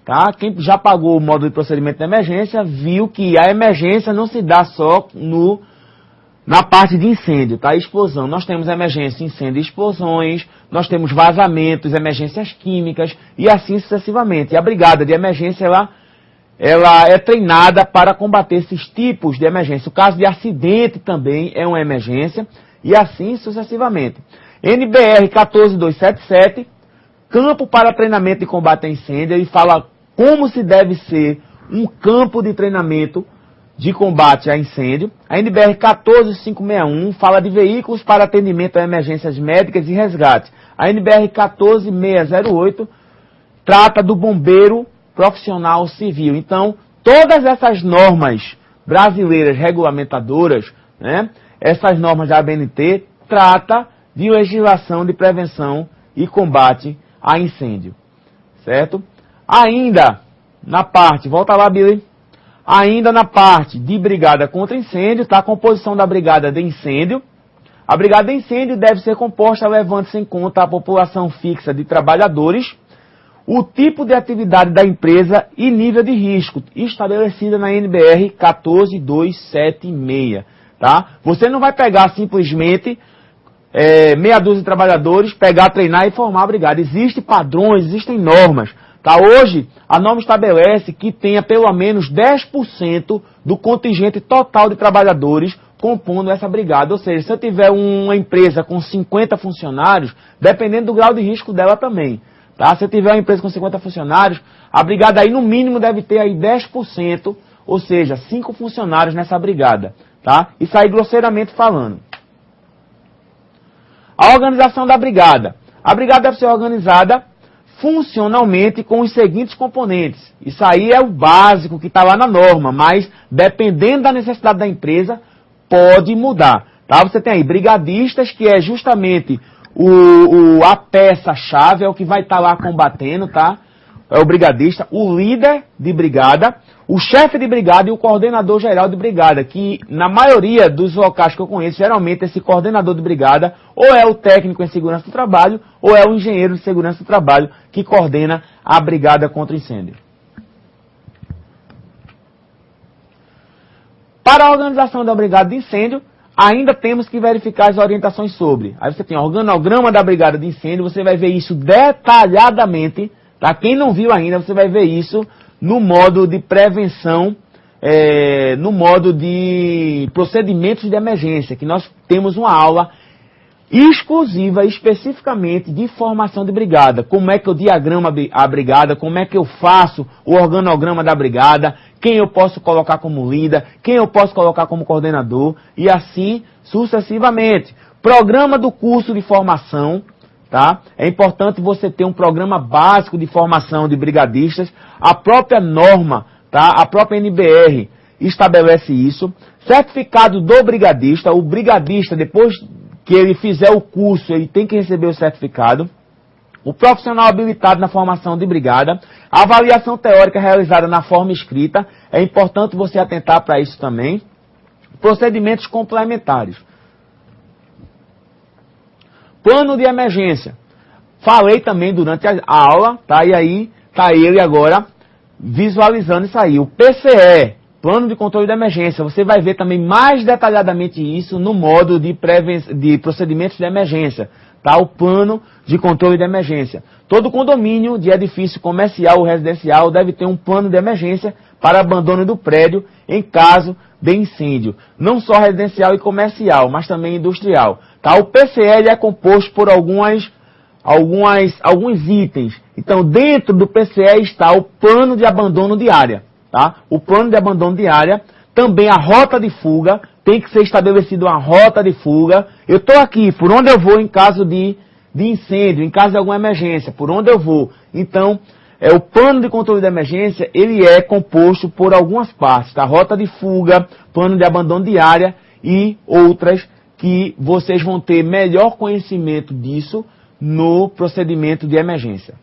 Tá? Quem já pagou o módulo de procedimento de emergência viu que a emergência não se dá só na parte de incêndio, tá? Explosão. Nós temos emergência, incêndio e explosões, nós temos vazamentos, emergências químicas e assim sucessivamente. E a brigada de emergência, ela é treinada para combater esses tipos de emergência. O caso de acidente também é uma emergência e assim sucessivamente. NBR 14277, campo para treinamento de combate a incêndio, e fala como se deve ser um campo de treinamento de combate a incêndio. A NBR 14561 fala de veículos para atendimento a emergências médicas e resgate. A NBR 14608 trata do bombeiro profissional civil. Então, todas essas normas brasileiras regulamentadoras, né, essas normas da ABNT, trata de legislação de prevenção e combate a incêndio. Certo? Ainda na parte, volta lá, Billy. Ainda na parte de brigada contra incêndio, está a composição da brigada de incêndio. A brigada de incêndio deve ser composta levando-se em conta a população fixa de trabalhadores, o tipo de atividade da empresa e nível de risco, estabelecida na NBR 14276. Tá? Você não vai pegar simplesmente meia dúzia de trabalhadores, pegar, treinar e formar a brigada. Existem padrões, existem normas. Tá? Hoje, a norma estabelece que tenha pelo menos 10% do contingente total de trabalhadores compondo essa brigada. Ou seja, se eu tiver uma empresa com 50 funcionários, dependendo do grau de risco dela também. Tá? Se eu tiver uma empresa com 50 funcionários, a brigada aí no mínimo deve ter aí 10%, ou seja, 5 funcionários nessa brigada. Tá? Isso aí grosseiramente falando. A organização da brigada. A brigada deve ser organizada funcionalmente com os seguintes componentes. Isso aí é o básico que está lá na norma, mas dependendo da necessidade da empresa, pode mudar. Tá? Você tem aí brigadistas, que é justamente a peça-chave, é o que vai estar lá combatendo, tá? É o brigadista, o líder de brigada, o chefe de brigada e o coordenador geral de brigada, que na maioria dos locais que eu conheço, geralmente esse coordenador de brigada ou é o técnico em segurança do trabalho ou é o engenheiro de segurança do trabalho que coordena a brigada contra incêndio. Para a organização da brigada de incêndio, ainda temos que verificar as orientações sobre. Aí você tem o organograma da brigada de incêndio, você vai ver isso detalhadamente. Tá? Quem não viu ainda, você vai ver isso no modo de prevenção, no modo de procedimentos de emergência, que nós temos uma aula exclusiva, especificamente de formação de brigada. Como é que eu diagramo a brigada, como é que eu faço o organograma da brigada, quem eu posso colocar como líder, quem eu posso colocar como coordenador, e assim sucessivamente. Programa do curso de formação. Tá? É importante você ter um programa básico de formação de brigadistas. A própria norma, tá? A própria NBR estabelece isso. Certificado do brigadista. O brigadista, depois que ele fizer o curso, ele tem que receber o certificado. O profissional habilitado na formação de brigada. A avaliação teórica realizada na forma escrita. É importante você atentar para isso também. Procedimentos complementares. Plano de emergência. Falei também durante a aula, tá? E aí tá ele agora visualizando isso aí. O PCE, Plano de Controle de Emergência. Você vai ver também mais detalhadamente isso no modo de procedimentos de emergência. Tá? O Plano de Controle de Emergência. Todo condomínio de edifício comercial ou residencial deve ter um plano de emergência para abandono do prédio em caso de incêndio. Não só residencial e comercial, mas também industrial. Tá? O PCL é composto por alguns itens. Então, dentro do PCE está o plano de abandono de área. Tá? O plano de abandono de área, também a rota de fuga, tem que ser estabelecida uma rota de fuga. Eu estou aqui, por onde eu vou em caso de incêndio, em caso de alguma emergência, por onde eu vou. Então, o plano de controle de emergência, ele é composto por algumas partes. Tá? Rota de fuga, plano de abandono de área e outras que vocês vão ter melhor conhecimento disso no procedimento de emergência.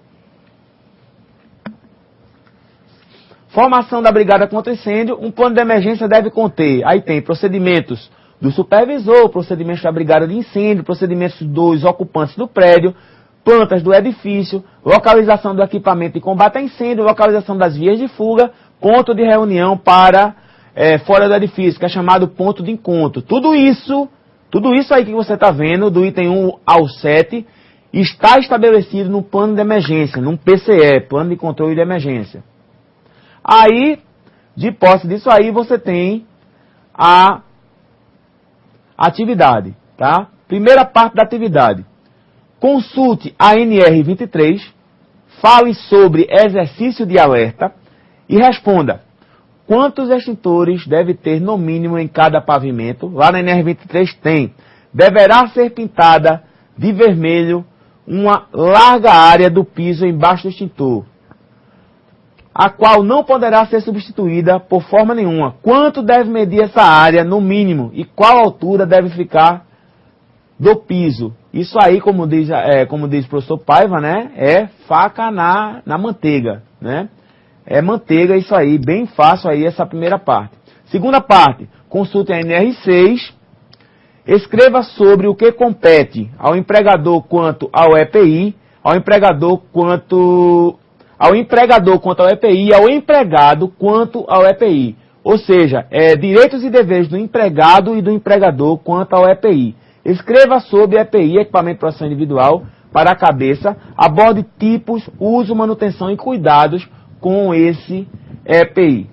Formação da brigada contra incêndio. Um plano de emergência deve conter, aí tem procedimentos do supervisor, procedimentos da brigada de incêndio, procedimentos dos ocupantes do prédio, plantas do edifício, localização do equipamento de combate a incêndio, localização das vias de fuga, ponto de reunião para fora do edifício, que é chamado ponto de encontro. Tudo isso aí que você está vendo, do item 1 ao 7, está estabelecido no plano de emergência, num PCE, plano de controle de emergência. Aí, de posse disso aí, você tem a atividade, tá? Primeira parte da atividade. Consulte a NR23, fale sobre exercício de alerta e responda quantos extintores deve ter no mínimo em cada pavimento. Lá na NR23 tem. Deverá ser pintada de vermelho uma larga área do piso embaixo do extintor, a qual não poderá ser substituída por forma nenhuma. Quanto deve medir essa área no mínimo e qual altura deve ficar do piso? Isso aí, como diz o professor Paiva, né, é faca na manteiga, né? É manteiga isso aí, bem fácil aí essa primeira parte. Segunda parte, consulte a NR6, escreva sobre o que compete ao empregador quanto ao EPI, ao empregador quanto ao EPI e ao empregado quanto ao EPI. Ou seja, direitos e deveres do empregado e do empregador quanto ao EPI. Escreva sobre EPI, equipamento de proteção individual, para a cabeça, aborde tipos, uso, manutenção e cuidados com esse EPI.